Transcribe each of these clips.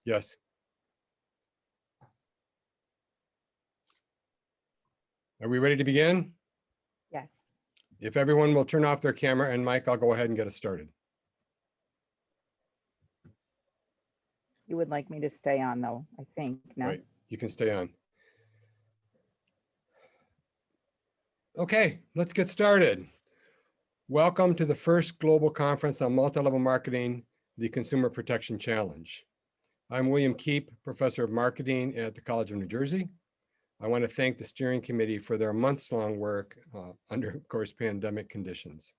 Yes. Are we ready to begin? Yes. If everyone will turn off their camera and mic, I'll go ahead and get us started. You would like me to stay on though, I think, no? Right, you can stay on. Okay, let's get started. Welcome to the first global conference on multi-level marketing, the Consumer Protection Challenge. I'm William Keep, Professor of Marketing at the College of New Jersey. I want to thank the steering committee for their months-long work under, of course, pandemic conditions.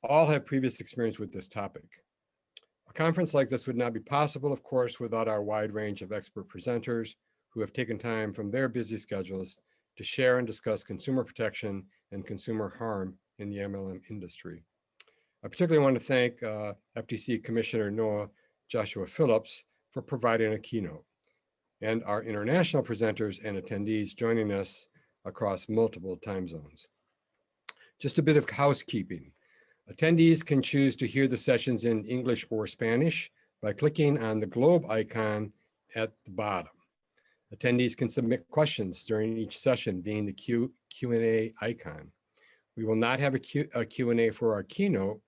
All have previous experience with this topic. A conference like this would not be possible, of course, without our wide range of expert presenters who have taken time from their busy schedules to share and discuss consumer protection and consumer harm in the MLM industry. I particularly want to thank FTC Commissioner Noah Joshua Phillips for providing a keynote, and our international presenters and attendees joining us across multiple time zones. Just a bit of housekeeping. Attendees can choose to hear the sessions in English or Spanish by clicking on the globe icon at the bottom. Attendees can submit questions during each session via the Q&A icon. We will not have a Q&A for our keynote,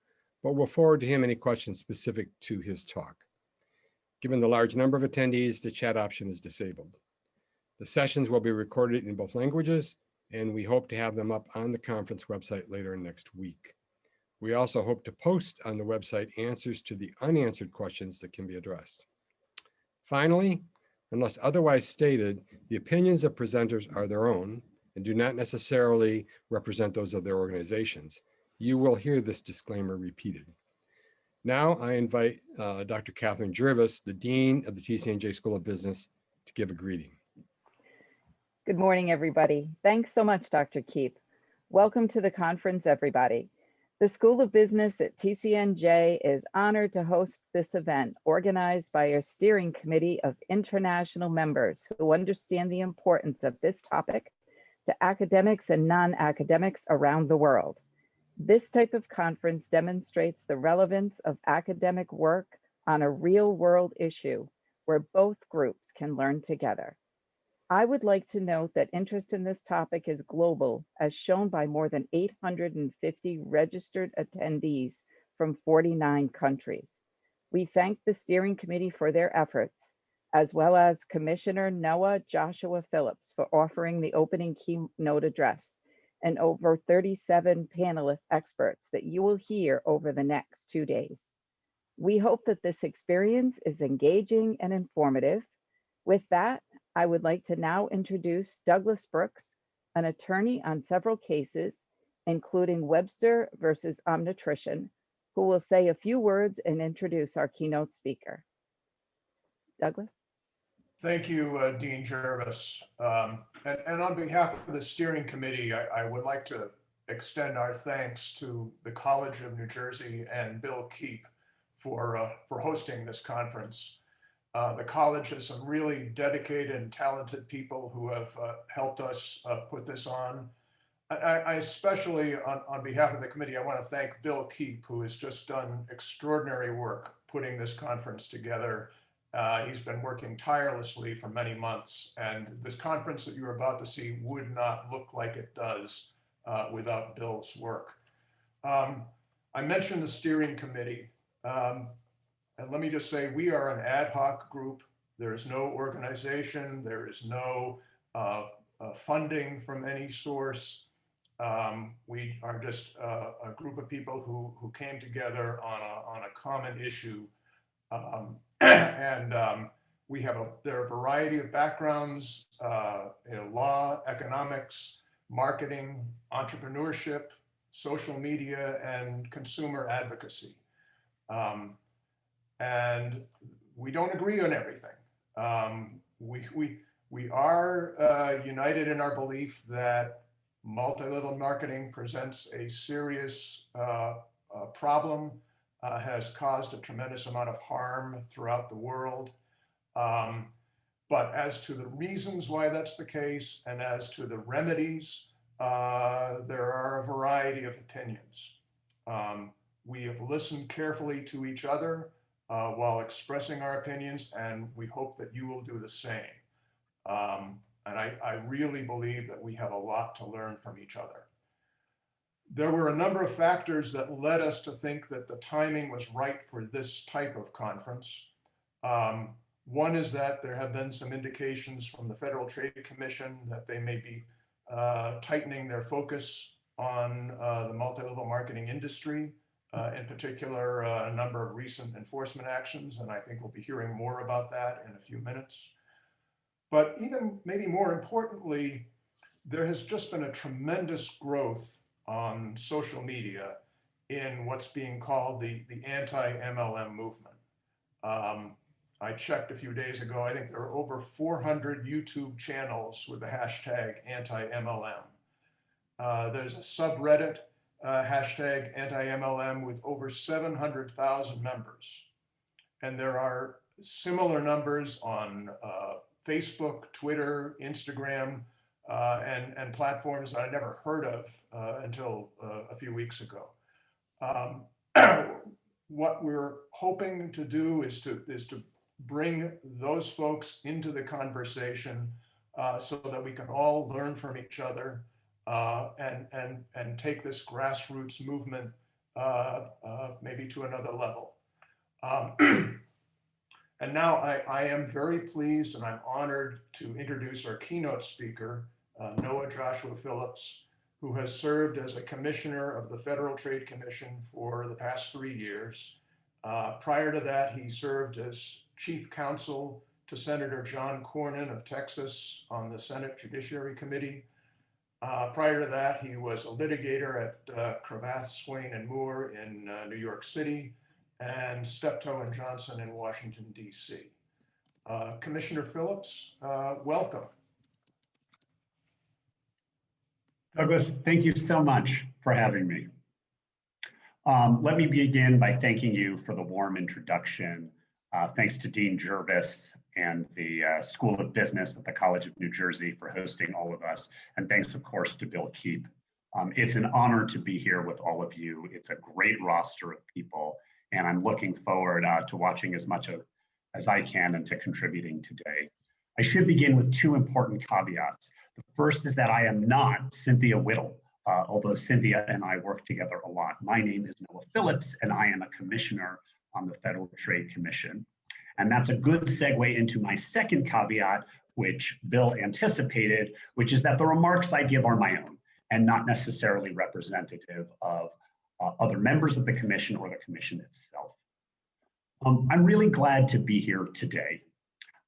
but we'll forward to him any questions specific to his talk. Given the large number of attendees, the chat option is disabled. The sessions will be recorded in both languages, and we hope to have them up on the conference website later next week. We also hope to post on the website answers to the unanswered questions that can be addressed. Finally, unless otherwise stated, the opinions of presenters are their own and do not necessarily represent those of their organizations. You will hear this disclaimer repeated. Now I invite Dr. Catherine Jervis, the Dean of the TCNJ School of Business, to give a greeting. Good morning, everybody. Thanks so much, Dr. Keep. Welcome to the conference, everybody. The School of Business at TCNJ is honored to host this event organized by our steering committee of international members who understand the importance of this topic to academics and non-academics around the world. This type of conference demonstrates the relevance of academic work on a real-world issue where both groups can learn together. I would like to note that interest in this topic is global, as shown by more than 850 registered attendees from 49 countries. We thank the steering committee for their efforts, as well as Commissioner Noah Joshua Phillips for offering the opening keynote address, and over 37 panelist experts that you will hear over the next 2 days. We hope that this experience is engaging and informative. With that, I would like to now introduce Douglas Brooks, an attorney on several cases, including Webster versus Omnitrition, who will say a few words and introduce our keynote speaker. Douglas? Thank you, Dean Jervis. And on behalf of the steering committee, I would like to extend our thanks to the College of New Jersey and Bill Keep for hosting this conference. The college has some really dedicated and talented people who have helped us put this on. I especially, on behalf of the committee, I want to thank Bill Keep, who has just done extraordinary work putting this conference together. He's been working tirelessly for many months, and this conference that you're about to see would not look like it does without Bill's work. I mentioned the steering committee, and let me just say we are an ad hoc group. There is no organization, there is no funding from any source. We are just a group of people who came together on a common issue. We have there are a variety of backgrounds, law, economics, marketing, entrepreneurship, social media, and consumer advocacy. And we don't agree on everything. We are united in our belief that multi-level marketing presents a serious problem, has caused a tremendous amount of harm throughout the world. But as to the reasons why that's the case and as to the remedies, there are a variety of opinions. We have listened carefully to each other. while expressing our opinions, and we hope that you will do the same. And I really believe that we have a lot to learn from each other. There were a number of factors that led us to think that the timing was right for this type of conference. One is that there have been some indications from the Federal Trade Commission that they may be tightening their focus on the multi-level marketing industry, in particular, a number of recent enforcement actions, and I think we'll be hearing more about that in a few minutes. But even maybe more importantly, there has just been a tremendous growth on social media in what's being called the anti-MLM movement. I checked a few days ago, I think there are over 400 YouTube channels with the hashtag anti-MLM. There's a subreddit, hashtag anti-MLM, with over 700,000 members. And there are similar numbers on Facebook, Twitter, Instagram, and platforms I never heard of until a few weeks ago. What we're hoping to do is to bring those folks into the conversation so that we can all learn from each other and take this grassroots movement maybe to another level. And now I am very pleased and I'm honored to introduce our keynote speaker, Noah Joshua Phillips, who has served as a commissioner of the Federal Trade Commission for the past 3 years. Prior to that, he served as chief counsel to Senator John Cornyn of Texas on the Senate Judiciary Committee. Prior to that, he was a litigator at Cravath, Swaine and Moore in New York City, and Steptoe and Johnson in Washington, D.C. Commissioner Phillips, welcome. Douglas, thank you so much for having me. Let me begin by thanking you for the warm introduction. Thanks to Dean Jervis and the School of Business at the College of New Jersey for hosting all of us. And thanks, of course, to Bill Keep. It's an honor to be here with all of you. It's a great roster of people, and I'm looking forward to watching as much as I can and to contributing today. I should begin with two important caveats. The first is that I am not Cynthia Whittle, although Cynthia and I work together a lot. My name is Noah Phillips, and I am a commissioner on the Federal Trade Commission. And that's a good segue into my second caveat, which Bill anticipated, which is that the remarks I give are my own and not necessarily representative of other members of the commission or the commission itself. I'm really glad to be here today.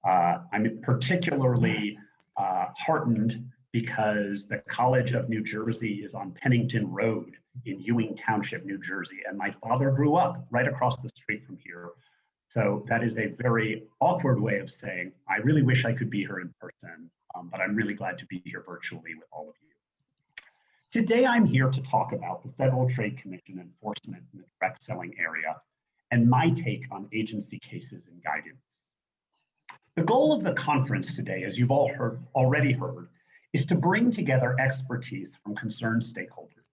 I'm particularly heartened because the College of New Jersey is on Pennington Road in Ewing Township, New Jersey, and my father grew up right across the street from here. So that is a very awkward way of saying, I really wish I could be here in person, but I'm really glad to be here virtually with all of you. Today, I'm here to talk about the Federal Trade Commission enforcement in the direct selling area and my take on agency cases and guidance. The goal of the conference today, as you've all already heard, is to bring together expertise from concerned stakeholders,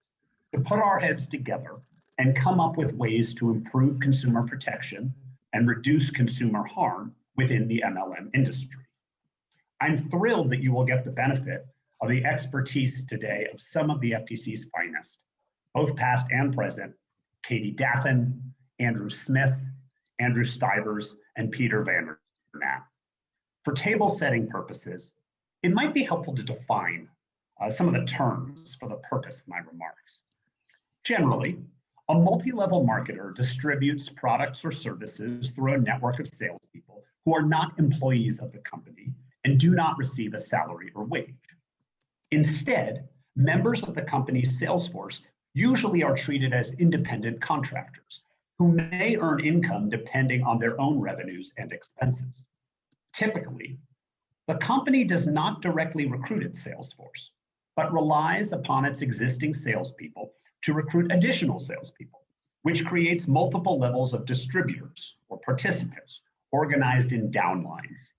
to put our heads together and come up with ways to improve consumer protection and reduce consumer harm within the MLM industry. I'm thrilled that you will get the benefit of the expertise today of some of the FTC's finest, both past and present, Katie Daffin, Andrew Smith, Andrew Stivers, and Peter Vandernaat. For table setting purposes, it might be helpful to define some of the terms for the purpose of my remarks. Generally, a multi-level marketer distributes products or services through a network of salespeople who are not employees of the company and do not receive a salary or wage. Instead, members of the company's sales force usually are treated as independent contractors who may earn income depending on their own revenues and expenses. Typically, the company does not directly recruit its sales force, but relies upon its existing salespeople to recruit additional salespeople, which creates multiple levels of distributors or participants organized in downlines.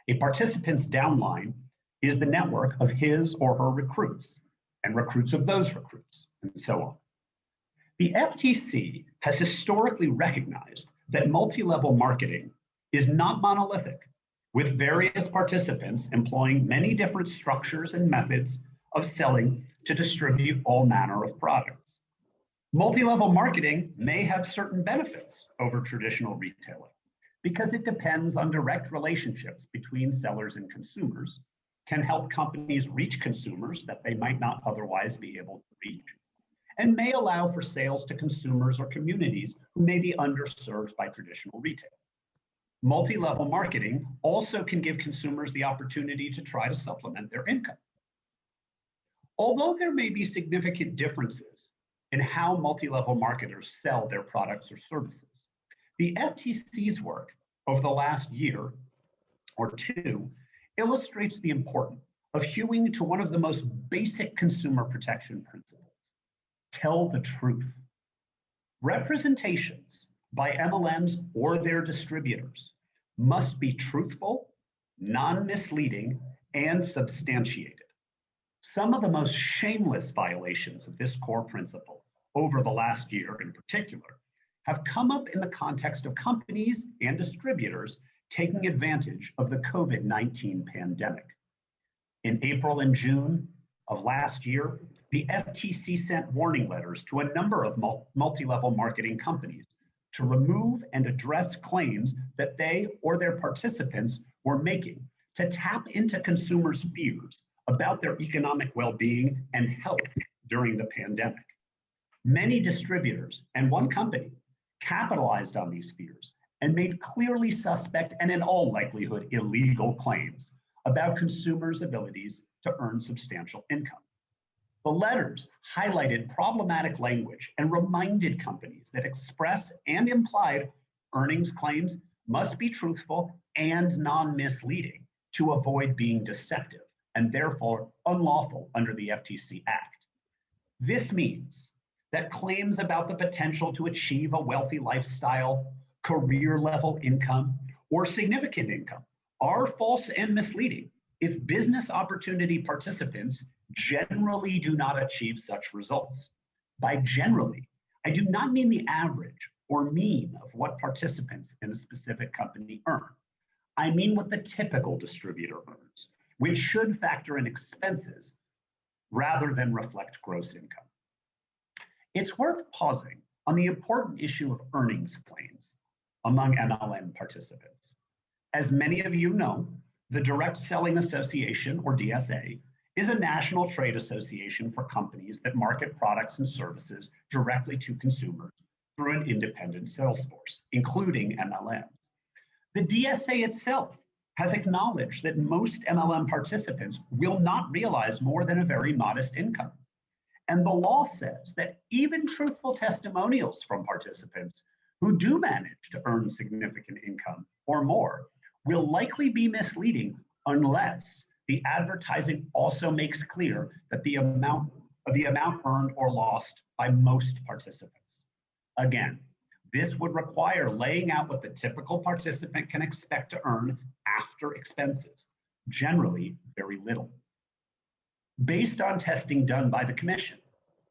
A participant's downline is the network of his or her recruits and recruits of those recruits, and so on. The FTC has historically recognized that multi-level marketing is not monolithic, with various participants employing many different structures and methods of selling to distribute all manner of products. Multi-level marketing may have certain benefits over traditional retailing because it depends on direct relationships between sellers and consumers, can help companies reach consumers that they might not otherwise be able to reach, and may allow for sales to consumers or communities who may be underserved by traditional retail. Multi-level marketing also can give consumers the opportunity to try to supplement their income. Although there may be significant differences in how multi-level marketers sell their products or services, the FTC's work over the last year or two illustrates the importance of hewing to one of the most basic consumer protection principles: tell the truth. Representations by MLMs or their distributors must be truthful, non-misleading, and substantiated. Some of the most shameless violations of this core principle over the last year in particular have come up in the context of companies and distributors taking advantage of the COVID-19 pandemic. In April and June of last year, the FTC sent warning letters to a number of multi-level marketing companies to remove and address claims that they or their participants were making to tap into consumers' fears about their economic well-being and health during the pandemic. Many distributors and one company capitalized on these fears and made clearly suspect and in all likelihood illegal claims about consumers' abilities to earn substantial income. The letters highlighted problematic language and reminded companies that express and implied earnings claims must be truthful and non-misleading to avoid being deceptive and therefore unlawful under the FTC Act. This means that claims about the potential to achieve a wealthy lifestyle, career level income, or significant income are false and misleading if business opportunity participants generally do not achieve such results. By generally, I do not mean the average or mean of what participants in a specific company earn. I mean what the typical distributor earns, which should factor in expenses rather than reflect gross income. It's worth pausing on the important issue of earnings claims among MLM participants. As many of you know, the Direct Selling Association, or DSA, is a national trade association for companies that market products and services directly to consumers through an independent sales force, including MLMs. The DSA itself has acknowledged that most MLM participants will not realize more than a very modest income. And the law says that even truthful testimonials from participants who do manage to earn significant income or more will likely be misleading unless the advertising also makes clear that the amount earned or lost by most participants. Again, this would require laying out what the typical participant can expect to earn after expenses, generally very little. Based on testing done by the Commission,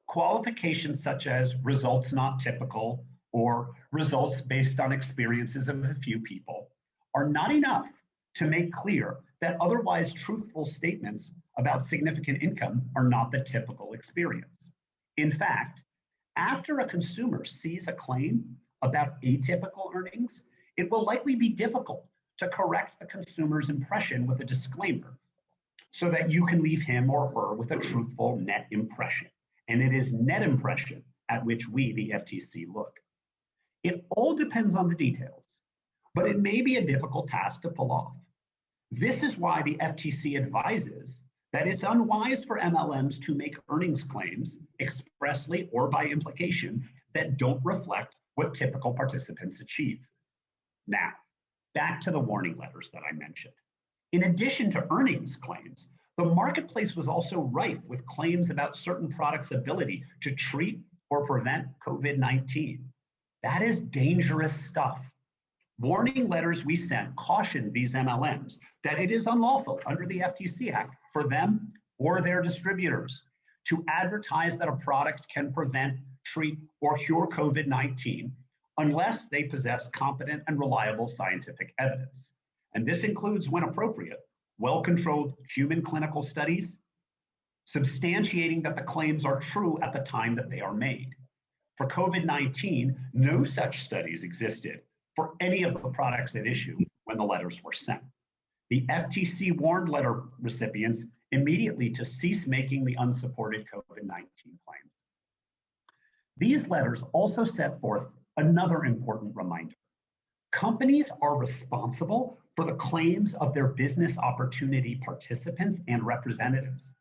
qualifications such as results not typical or results based on experiences of a few people are not enough to make clear that otherwise truthful statements about significant income are not the typical experience. In fact, after a consumer sees a claim about atypical earnings, it will likely be difficult to correct the consumer's impression with a disclaimer so that you can leave him or her with a truthful net impression. And it is net impression at which we, the FTC, look. It all depends on the details, but it may be a difficult task to pull off. This is why the FTC advises that it's unwise for MLMs to make earnings claims expressly or by implication that don't reflect what typical participants achieve. Now, back to the warning letters that I mentioned. In addition to earnings claims, the marketplace was also rife with claims about certain products' ability to treat or prevent COVID-19. That is dangerous stuff. Warning letters we sent cautioned these MLMs that it is unlawful under the FTC Act for them or their distributors to advertise that a product can prevent, treat, or cure COVID-19 unless they possess competent and reliable scientific evidence. And this includes, when appropriate, well-controlled human clinical studies, substantiating that the claims are true at the time that they are made. For COVID-19, no such studies existed for any of the products at issue when the letters were sent. The FTC warned letter recipients immediately to cease making the unsupported COVID-19 claims. These letters also set forth another important reminder. Companies are responsible for the claims of their business opportunity participants and representatives.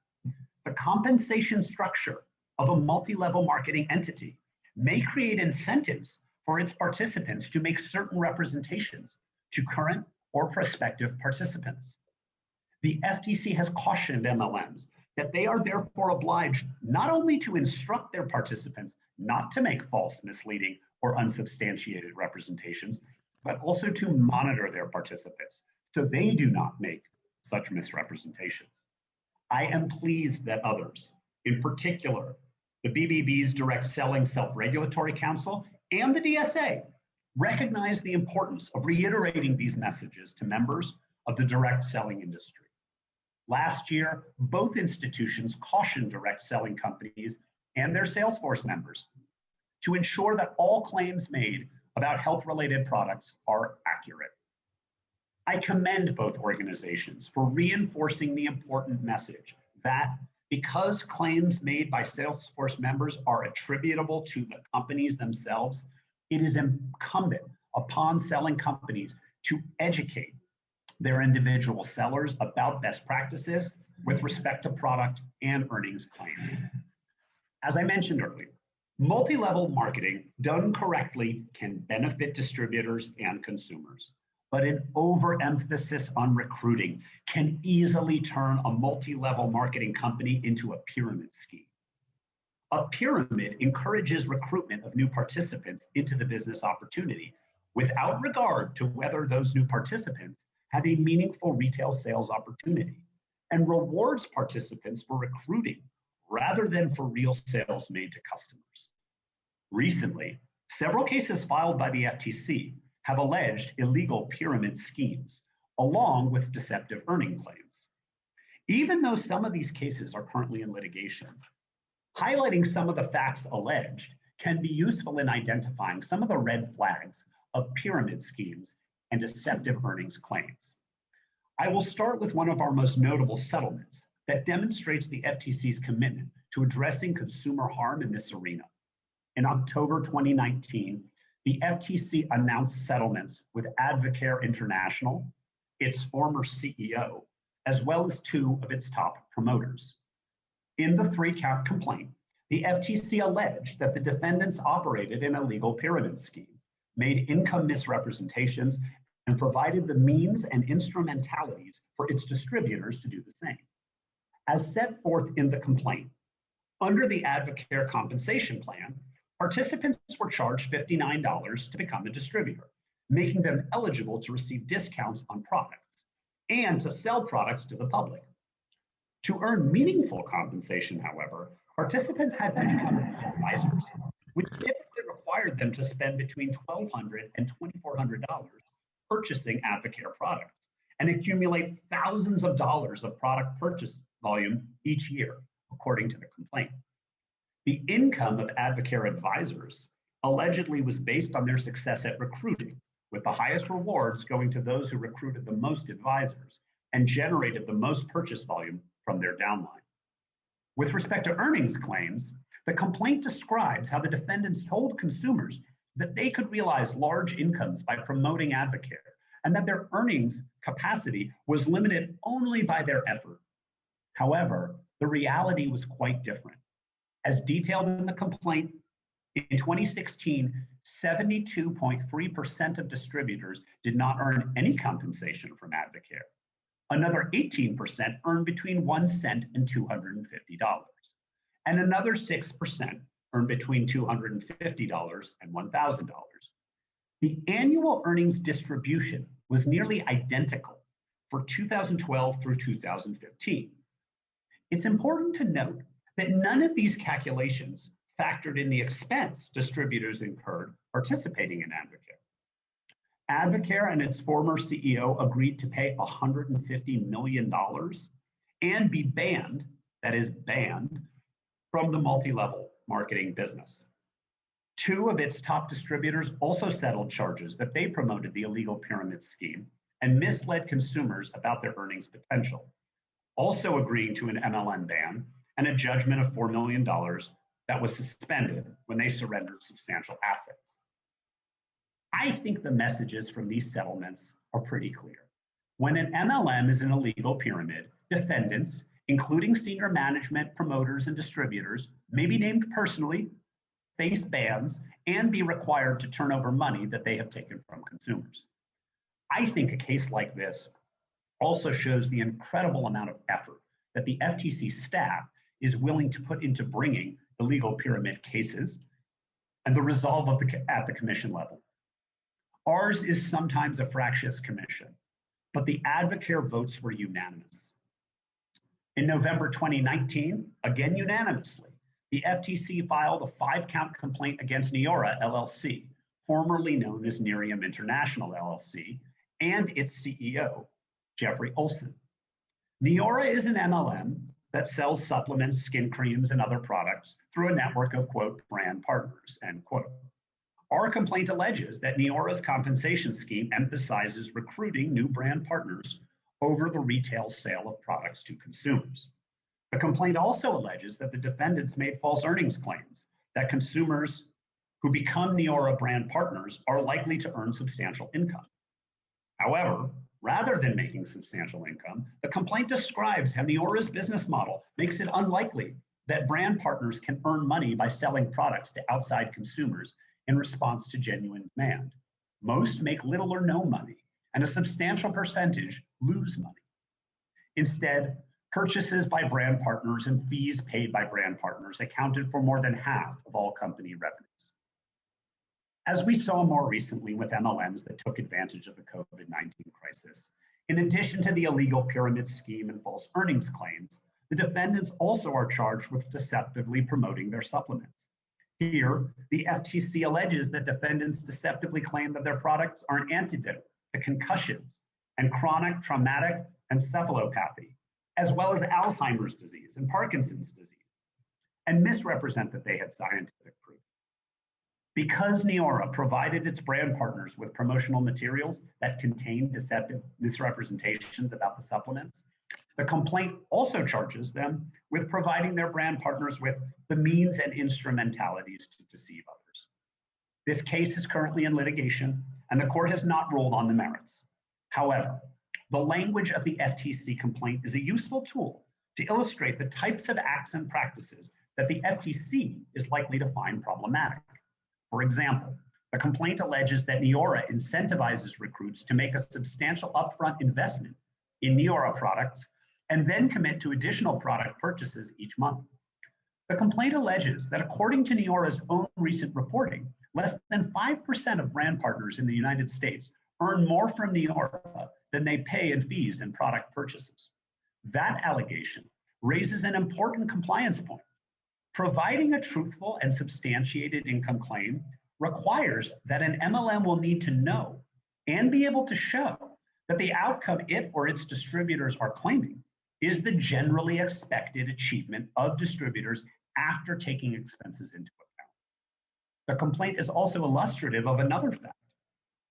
The compensation structure of a multi-level marketing entity may create incentives for its participants to make certain representations to current or prospective participants. The FTC has cautioned MLMs that they are therefore obliged not only to instruct their participants not to make false, misleading, or unsubstantiated representations, but also to monitor their participants so they do not make such misrepresentations. I am pleased that others, in particular, the BBB's Direct Selling Self-Regulatory Council and the DSA, recognize the importance of reiterating these messages to members of the direct selling industry. Last year, both institutions cautioned direct selling companies and their sales force members to ensure that all claims made about health-related products are accurate. I commend both organizations for reinforcing the important message that because claims made by sales force members are attributable to the companies themselves, it is incumbent upon selling companies to educate their individual sellers about best practices with respect to product and earnings claims. As I mentioned earlier, multi-level marketing done correctly can benefit distributors and consumers, but an overemphasis on recruiting can easily turn a multi-level marketing company into a pyramid scheme. A pyramid encourages recruitment of new participants into the business opportunity without regard to whether those new participants have a meaningful retail sales opportunity, and rewards participants for recruiting rather than for real sales made to customers. Recently, several cases filed by the FTC have alleged illegal pyramid schemes, along with deceptive earning claims. Even though some of these cases are currently in litigation, highlighting some of the facts alleged can be useful in identifying some of the red flags of pyramid schemes and deceptive earnings claims. I will start with one of our most notable settlements that demonstrates the FTC's commitment to addressing consumer harm in this arena. In October 2019, the FTC announced settlements with Advocare International, its former CEO, as well as two of its top promoters. In the 3-count complaint, the FTC alleged that the defendants operated an illegal pyramid scheme, made income misrepresentations, and provided the means and instrumentalities for its distributors to do the same. As set forth in the complaint, under the Advocare compensation plan, participants were charged $59 to become a distributor, making them eligible to receive discounts on products and to sell products to the public. To earn meaningful compensation, however, participants had to become advisors, which typically required them to spend between $1,200 and $2,400 purchasing Advocare products and accumulate thousands of dollars of product purchase volume each year, according to the complaint. The income of Advocare advisors allegedly was based on their success at recruiting, with the highest rewards going to those who recruited the most advisors and generated the most purchase volume from their downline. With respect to earnings claims, the complaint describes how the defendants told consumers that they could realize large incomes by promoting Advocare and that their earnings capacity was limited only by their effort. However, the reality was quite different. As detailed in the complaint, in 2016, 72.3% of distributors did not earn any compensation from Advocare. Another 18% earned between 1 cent and $250, and another 6% earned between $250 and $1,000. The annual earnings distribution was nearly identical for 2012 through 2015. It's important to note that none of these calculations factored in the expense distributors incurred participating in Advocare. Advocare and its former CEO agreed to pay $150 million and be banned, that is banned, from the multi-level marketing business. Two of its top distributors also settled charges that they promoted the illegal pyramid scheme and misled consumers about their earnings potential, also agreeing to an MLM ban and a judgment of $4 million that was suspended when they surrendered substantial assets. I think the messages from these settlements are pretty clear. When an MLM is an illegal pyramid, defendants, including senior management, promoters, and distributors, may be named personally, face bans, and be required to turn over money that they have taken from consumers. I think a case like this also shows the incredible amount of effort that the FTC staff is willing to put into bringing illegal pyramid cases and the resolve of at the commission level. Ours is sometimes a fractious commission, but the Advocare votes were unanimous. In November 2019, again unanimously, the FTC filed a 5-count complaint against Neora LLC, formerly known as Nerium International LLC, and its CEO, Jeffrey Olson. Neora is an MLM that sells supplements, skin creams, and other products through a network of, quote, brand partners, end quote. Our complaint alleges that Neora's compensation scheme emphasizes recruiting new brand partners over the retail sale of products to consumers. The complaint also alleges that the defendants made false earnings claims, that consumers who become Neora brand partners are likely to earn substantial income. However, rather than making substantial income, the complaint describes how Neora's business model makes it unlikely that brand partners can earn money by selling products to outside consumers in response to genuine demand. Most make little or no money, and a substantial percentage lose money. Instead, purchases by brand partners and fees paid by brand partners accounted for more than half of all company revenues. As we saw more recently with MLMs that took advantage of the COVID-19 crisis, in addition to the illegal pyramid scheme and false earnings claims, the defendants also are charged with deceptively promoting their supplements. Here, the FTC alleges that defendants deceptively claim that their products are an antidote to concussions and chronic traumatic encephalopathy, as well as Alzheimer's disease and Parkinson's disease, and misrepresent that they had scientific proof. Because Neora provided its brand partners with promotional materials that contained deceptive misrepresentations about the supplements, the complaint also charges them with providing their brand partners with the means and instrumentalities to deceive others. This case is currently in litigation, and the court has not ruled on the merits. However, the language of the FTC complaint is a useful tool to illustrate the types of acts and practices that the FTC is likely to find problematic. For example, the complaint alleges that Neora incentivizes recruits to make a substantial upfront investment in Neora products and then commit to additional product purchases each month. The complaint alleges that according to Neora's own recent reporting, less than 5% of brand partners in the United States earn more from Neora than they pay in fees and product purchases. That allegation raises an important compliance point. Providing a truthful and substantiated income claim requires that an MLM will need to know and be able to show that the outcome it or its distributors are claiming is the generally expected achievement of distributors after taking expenses into account. The complaint is also illustrative of another fact.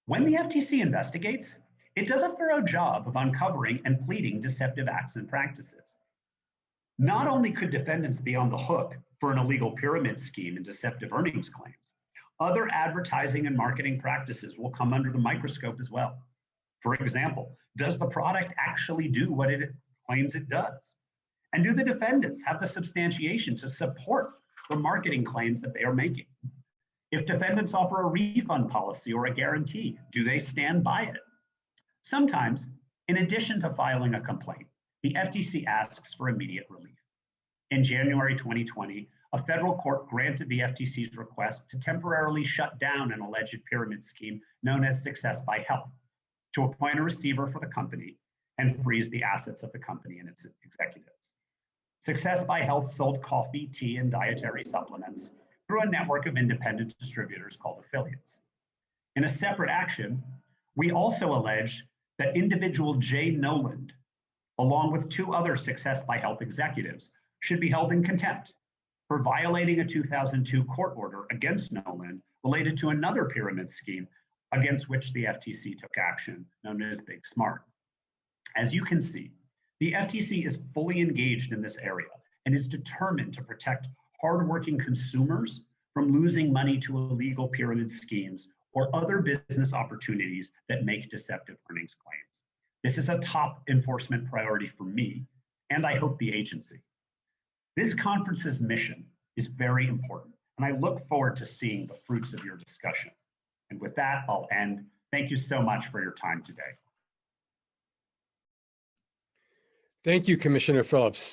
When the FTC investigates, it does a thorough job of uncovering and pleading deceptive acts and practices. Not only could defendants be on the hook for an illegal pyramid scheme and deceptive earnings claims, other advertising and marketing practices will come under the microscope as well. For example, does the product actually do what it claims it does? And do the defendants have the substantiation to support the marketing claims that they are making? If defendants offer a refund policy or a guarantee, do they stand by it? Sometimes, in addition to filing a complaint, the FTC asks for immediate relief. In January 2020, a federal court granted the FTC's request to temporarily shut down an alleged pyramid scheme known as Success by Health, to appoint a receiver for the company and freeze the assets of the company and its executives. Success by Health sold coffee, tea, and dietary supplements through a network of independent distributors called affiliates. In a separate action, we also allege that individual Jay Noland, along with 2 other Success by Health executives, should be held in contempt for violating a 2002 court order against Noland related to another pyramid scheme against which the FTC took action, known as Big Smart. As you can see, the FTC is fully engaged in this area and is determined to protect hardworking consumers from losing money to illegal pyramid schemes or other business opportunities that make deceptive earnings claims. This is a top enforcement priority for me, and I hope the agency. This conference's mission is very important, and I look forward to seeing the fruits of your discussion. And with that, I'll end. Thank you so much for your time today. Thank you, Commissioner Phillips.